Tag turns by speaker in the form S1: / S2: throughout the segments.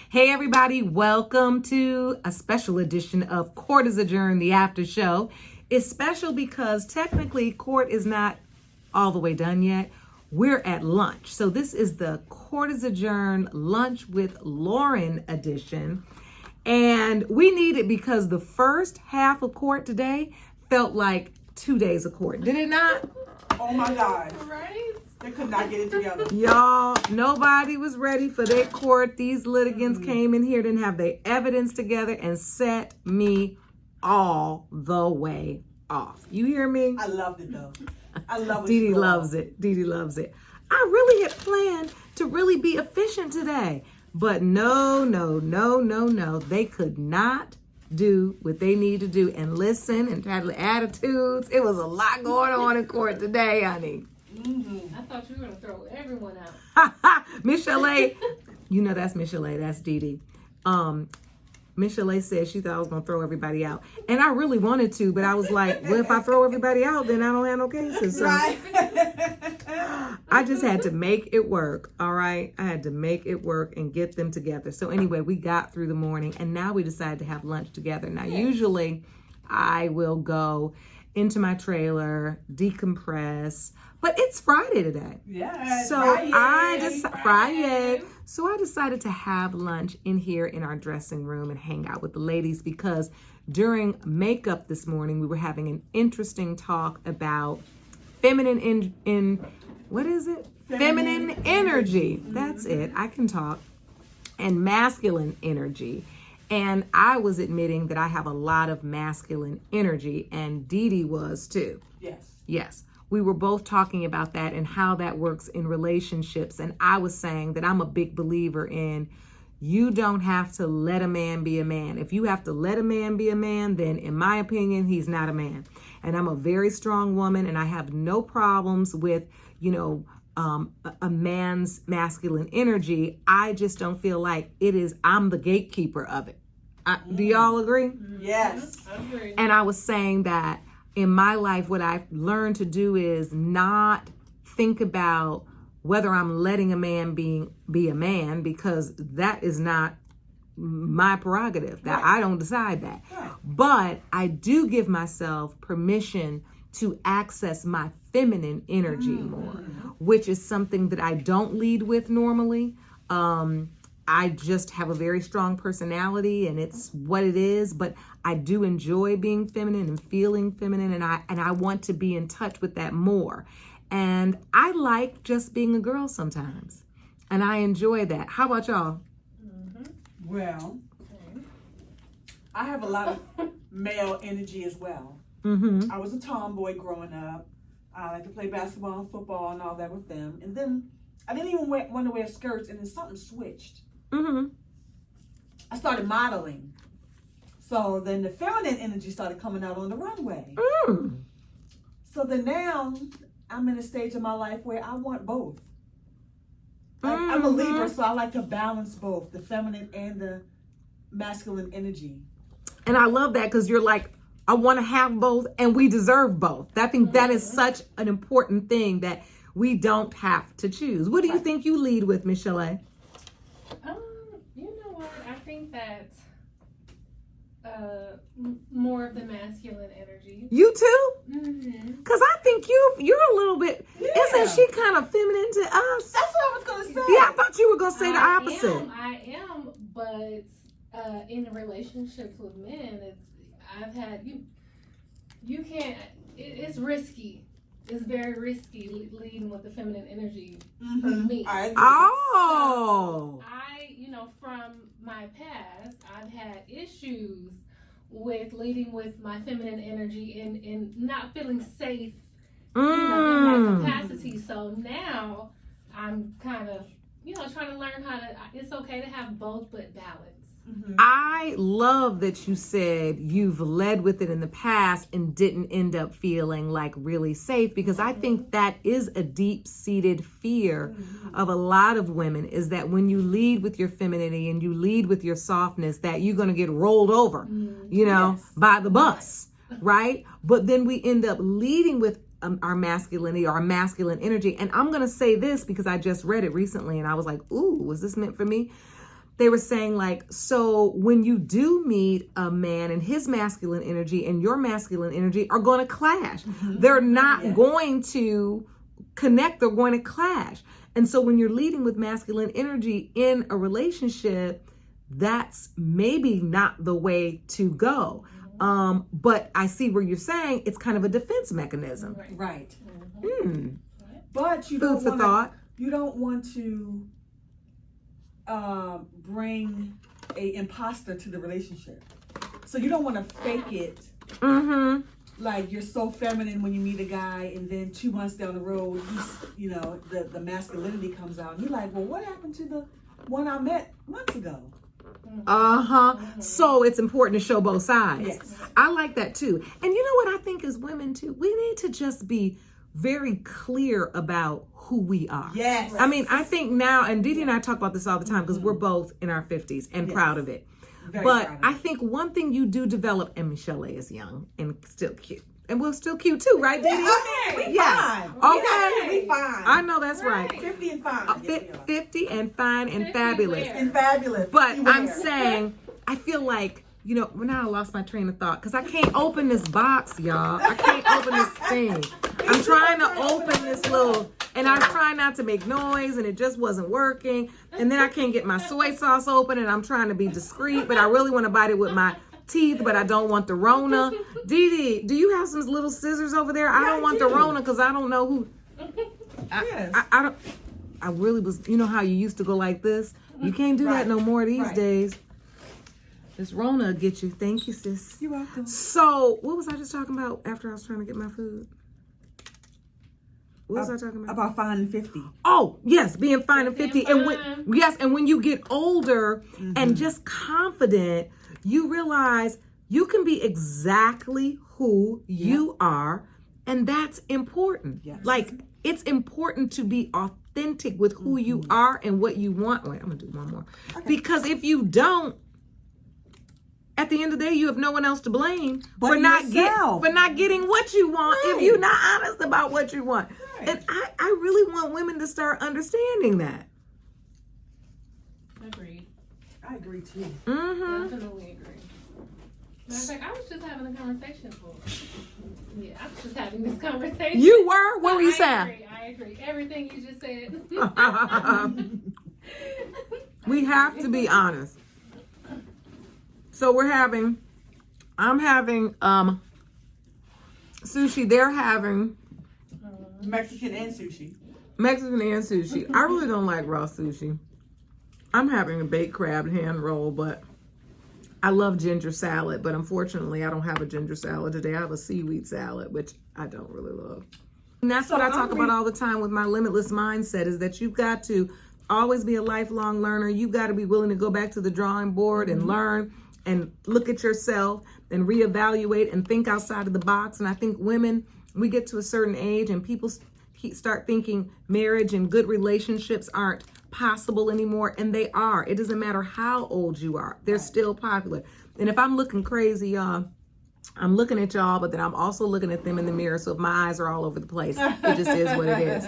S1: Hey everybody, welcome to a special edition of Court is Adjourned, the after show. It's special because technically court is not all the way done yet. We're at lunch. So this is the Court is Adjourned Lunch with Lauren edition. And we need it because the first half of court today felt like 2 days of court. Did it not?
S2: Oh my God.
S3: Right?
S2: They could not get it together.
S1: Y'all, nobody was ready for their court. These litigants came in here, didn't have their evidence together, and set me all the way off. You hear me?
S2: I loved it though. I love it.
S1: Dee Dee loves it. Dee Dee loves it. I really had planned to really be efficient today. But no. They could not do what they need to do and listen and handle attitudes. It was a lot going on in court today, honey.
S3: I thought you were going to throw everyone out.
S1: Michele, you know that's Michele, that's Dee Dee. Michele said she thought I was going to throw everybody out. And I really wanted to, but I was like, well, if I throw everybody out, then I don't have no cases. So
S2: Right.
S1: I just had to make it work, all right? I had to make it work and get them together. So anyway, we got through the morning, and now we decided to have lunch together. Now, usually I will go into my trailer, decompress, but it's Friday today.
S2: Yeah.
S1: So Friday. So I decided to have lunch in here in our dressing room and hang out with the ladies because during makeup this morning, we were having an interesting talk about feminine what is it? Feminine energy. That's it. I can talk. And masculine energy. And I was admitting that I have a lot of masculine energy, and Dee Dee was too. Yes. We were both talking about that and how that works in relationships. And I was saying that I'm a big believer in you don't have to let a man be a man. If you have to let a man be a man, then in my opinion, he's not a man. And I'm a very strong woman, and I have no problems with, a man's masculine energy. I just don't feel like I'm the gatekeeper of it. Do y'all agree?
S2: Yes.
S3: I agree.
S1: And I was saying that in my life, what I've learned to do is not think about whether I'm letting a man be a man, because that is not my prerogative. That I don't decide that.
S2: Right.
S1: But I do give myself permission to access my feminine energy more, which is something that I don't lead with normally. I just have a very strong personality, and it's what it is, but I do enjoy being feminine and feeling feminine, and I want to be in touch with that more. And I like just being a girl sometimes, and I enjoy that. How about y'all?
S2: Well, I have a lot of male energy as well. I was a tomboy growing up. I like to play basketball and football and all that with them. And then I didn't even want to wear skirts, and then something switched. I started modeling. So then the feminine energy started coming out on the runway. So then now I'm in a stage of my life where I want both. Like, I'm a Libra, so I like to balance both the feminine and the masculine energy.
S1: And I love that because you're like, I want to have both, and we deserve both. I think that is such an important thing that we don't have to choose. What do you think you lead with, Michele?
S3: You know what? I think that more of the masculine energy.
S1: You too?
S3: Mm-hmm.
S1: Because I think you're a little bit, isn't she kind of feminine to us?
S2: That's what I was going to say.
S1: Yeah, I thought you were going to say the opposite.
S3: I am, but in relationships with men, I've had, you can't, it's risky. It's very risky leading with the feminine energy for me.
S1: Oh.
S3: So from my past, I've had issues with leading with my feminine energy and not feeling safe in that capacity. So now I'm kind of, trying to learn it's okay to have both, but balance.
S1: I love that you said you've led with it in the past and didn't end up feeling like really safe, because I think that is a deep-seated fear of a lot of women, is that when you lead with your femininity and you lead with your softness, that you're going to get rolled over, by the bus, right? But then we end up leading with our masculinity, our masculine energy. And I'm going to say this because I just read it recently and I was like, ooh, was this meant for me? they were saying like, so when you do meet a man and his masculine energy and your masculine energy are going to clash. They're not going to connect. They're going to clash. And so when you're leading with masculine energy in a relationship, that's maybe not the way to go. But I see where you're saying it's kind of a defense mechanism.
S2: Right.
S1: Mm.
S2: But you
S1: Food for thought.
S2: You don't want to bring a imposter to the relationship. So you don't want to fake it.
S1: Mm-hmm.
S2: Like you're so feminine when you meet a guy, and then 2 months down the road, he's, the masculinity comes out, and you're like, well, what happened to the one I met months ago?
S1: So it's important to show both sides.
S2: Yes.
S1: I like that too. And you know what I think as women too, we need to just be very clear about who we are.
S2: Yes.
S1: I mean, I think now, and Didi and I talk about this all the time because we're both in our 50s and proud of it.
S2: Very
S1: but
S2: proud of
S1: I
S2: it.
S1: think one thing you do develop, and Michele is young and still cute. And we're still cute too, right, Didi?
S2: We
S1: Yes.
S2: fine.
S1: Okay.
S2: We fine.
S1: I know that's right.
S2: 50 and fine.
S1: 50 and fine and
S3: 50
S1: fabulous.
S3: where?
S2: And fabulous.
S1: But
S2: Beware.
S1: I'm saying, I feel like, well, now I lost my train of thought because I can't open this box, y'all. I can't open this thing. I'm trying to open this little, and I was trying not to make noise, and it just wasn't working. And then I can't get my soy sauce open, and I'm trying to be discreet, but I really want to bite it with my teeth, but I don't want the Rona. Didi, do you have some little scissors over there? I don't want the Rona because I don't know who.
S2: Yes.
S1: I don't. I really was. You know how you used to go like this? You can't do that no more these days. This Rona will get you. Thank you, sis.
S2: You're welcome.
S1: So, what was I just talking about after I was trying to get my food? What was I talking about?
S2: About fine and 50.
S1: Oh, yes, being fine and 50.
S3: Being
S1: And
S3: fine.
S1: and when you get older and just confident, you realize you can be exactly who you are, and that's important.
S2: Yes.
S1: Like, it's important to be authentic with who you are and what you want. Wait, I'm gonna do one more. Because if you don't, at the end of the day, you have no one else to blame
S2: But
S1: for not
S2: yourself.
S1: getting what you want if
S2: Right.
S1: you're not honest about what you want.
S2: Right.
S1: And I really want women to start understanding that.
S3: Agreed.
S2: I agree too.
S1: Mm-hmm.
S3: Definitely agree. Matter of fact, I was just having a conversation I was just having this conversation.
S1: You were? What were you saying?
S3: I agree. Everything you just said.
S1: We have to be honest. So I'm having sushi. They're having
S2: Mexican and sushi.
S1: Mexican and sushi. I really don't like raw sushi. I'm having a baked crab hand roll, but I love ginger salad. But unfortunately, I don't have a ginger salad today. I have a seaweed salad, which I don't really love. And that's what I talk about all the time with my limitless mindset, is that you've got to always be a lifelong learner. You've got to be willing to go back to the drawing board and learn and look at yourself and reevaluate and think outside of the box. And I think women, we get to a certain age and people start thinking marriage and good relationships aren't possible anymore, and they are. It doesn't matter how old you are. They're still popular. And if I'm looking crazy, y'all, I'm looking at y'all, but then I'm also looking at them in the mirror. So if my eyes are all over the place, it just is what it is.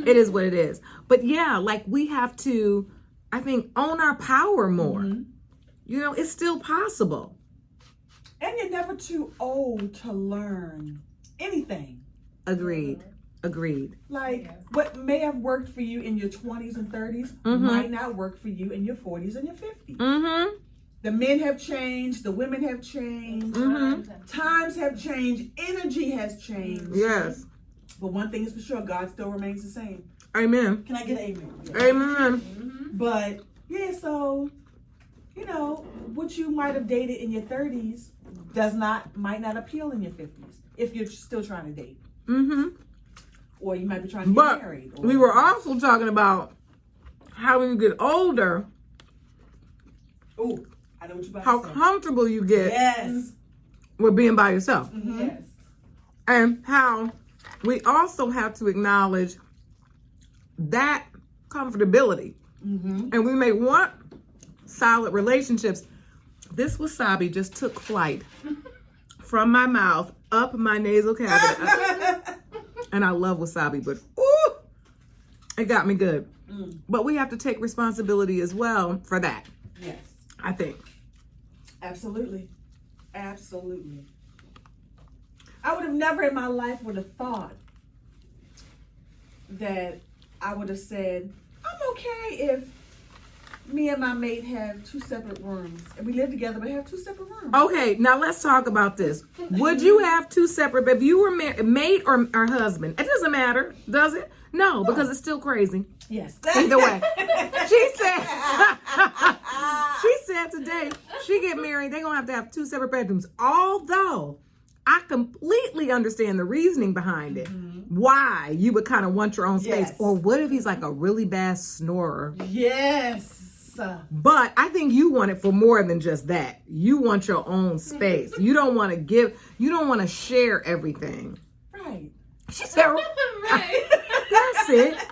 S1: It is what it is. But yeah, like we have to, I think, own our power more. It's still possible.
S2: And you're never too old to learn anything.
S1: Agreed.
S2: Like what may have worked for you in your 20s and 30s might not work for you in your 40s and your 50s. The men have changed. The women have changed. Times have changed. Energy has changed.
S1: Yes.
S2: But one thing is for sure, God still remains the same.
S1: Amen.
S2: Can I get an amen? Yes.
S1: Amen.
S2: But yeah, so what you might have dated in your 30s might not appeal in your 50s if you're still trying to date. Or you might be trying to get married.
S1: We were also talking about how when you get older,
S2: Oh, I know what you're about
S1: how
S2: to say.
S1: comfortable you get
S2: Yes.
S1: with being by yourself.
S3: Yes.
S1: And how we also have to acknowledge that comfortability. And we may want solid relationships. This wasabi just took flight from my mouth up my nasal cavity. And I love wasabi, but ooh, it got me good. But we have to take responsibility as well for that. I think.
S2: Absolutely. Absolutely. I would have never in my life would have thought that I would have said, I'm okay if me and my mate have 2 separate rooms and we live together but have 2 separate rooms.
S1: Okay, now let's talk about this. Would you have 2 separate, if you were mate or husband? It doesn't matter, does it? No, because it's still crazy.
S2: Yes.
S1: Either way. She said today she get married, they're going to have 2 separate bedrooms. Although I completely understand the reasoning behind it. Why you would kind of want your own space.
S2: Yes.
S1: Or what if he's like a really bad snorer?
S2: Yes.
S1: But I think you want it for more than just that. You want your own space. You don't want to share everything.
S2: Right.
S1: She said,
S3: Right.
S1: that's it.
S2: I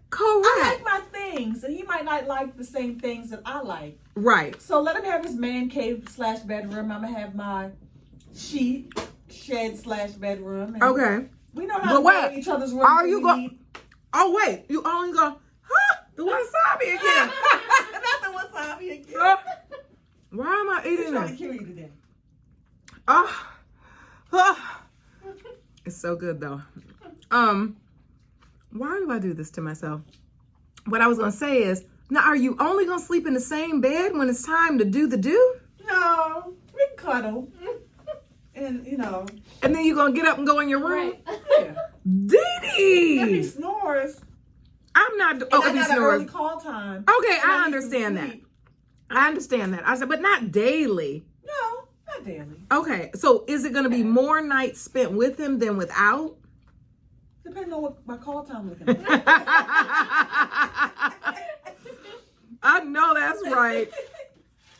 S1: Correct.
S2: like my things, and he might not like the same things that I like.
S1: Right.
S2: So let him have his man cave / bedroom. I'm gonna have my shed / bedroom. And
S1: Okay.
S2: we know how to go in each other's rooms.
S1: Are you going? Oh wait, you only go? The wasabi again.
S2: Not the wasabi again.
S1: Why am I
S2: He's
S1: eating
S2: trying
S1: this?
S2: to kill you today.
S1: It's so good though. Why do I do this to myself? What I was gonna say is, now are you only gonna sleep in the same bed when it's time to do the do?
S2: No, we can cuddle. And
S1: And then you're gonna get up and go in your room?
S3: Right.
S2: yeah. If
S1: Dee
S2: he
S1: Dee!
S2: snores,
S1: I'm not.
S2: and
S1: Oh,
S2: I
S1: if he
S2: got an
S1: snores.
S2: early call time.
S1: Okay,
S2: and
S1: I
S2: need some
S1: understand that.
S2: sleep.
S1: I understand that. I said, but not daily.
S2: No, not daily.
S1: Okay, so is it going to be more nights spent with him than without?
S2: Depending on what my call time looking like.
S1: I know that's right.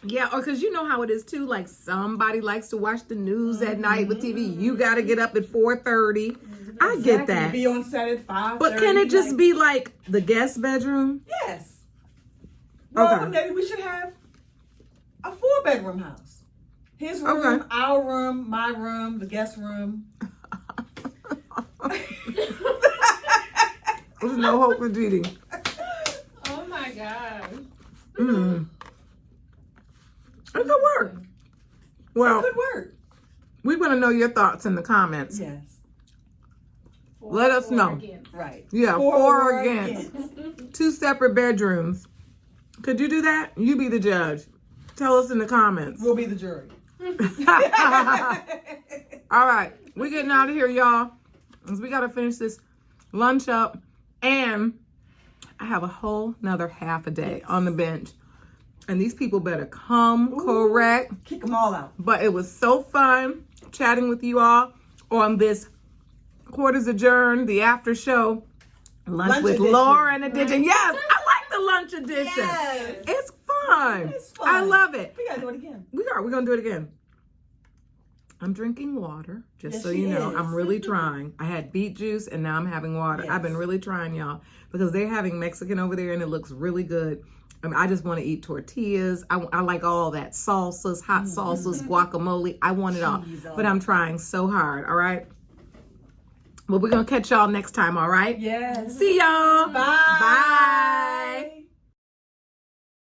S1: Yeah, or because you know how it is too. Like somebody likes to watch the news at night with TV. You got to get up at 4:30. I get that.
S2: Be on set at 5:30.
S1: But can it just be like the guest bedroom?
S2: Yes. Well,
S1: Okay.
S2: maybe we should have a 4-bedroom house. His room,
S1: Okay.
S2: our room, my room, the guest room.
S1: There's no hope for Dee Dee.
S3: Oh my God.
S1: Mm. It could work. Well,
S2: Good work.
S1: we want to know your thoughts in the comments.
S2: Yes.
S1: Let us know.
S3: Against.
S2: Right.
S1: Yeah,
S2: For
S1: for
S2: or
S1: or against. 2 separate bedrooms. Could you do that? You be the judge. Tell us in the comments.
S2: We'll be the jury.
S1: All right, we're getting out of here, y'all. 'Cause we got to finish this lunch up. And I have a whole nother half a day on the bench. And these people better come correct.
S2: Kick them all out.
S1: But it was so fun chatting with you all on this Quarters Adjourned, the after show. Lunch with
S2: edition.
S1: Lauren edition. Yes, I like the lunch edition.
S2: Yes.
S1: It's fun.
S2: It's fun.
S1: I love it.
S2: We gotta do it again.
S1: We're going to do it again. I'm drinking water, just
S2: Yes,
S1: so
S2: she
S1: you know.
S2: is.
S1: I'm really trying. I had beet juice and now I'm having water.
S2: Yes.
S1: I've been really trying, y'all, because they're having Mexican over there and it looks really good. I just want to eat tortillas. I like all that. Salsas, hot salsas, guacamole. I want it all.
S2: Cheese on
S1: But I'm trying so hard, all right? Well, we're going to catch y'all next time, all right?
S2: Yes.
S1: See y'all.
S2: Bye.
S1: Bye.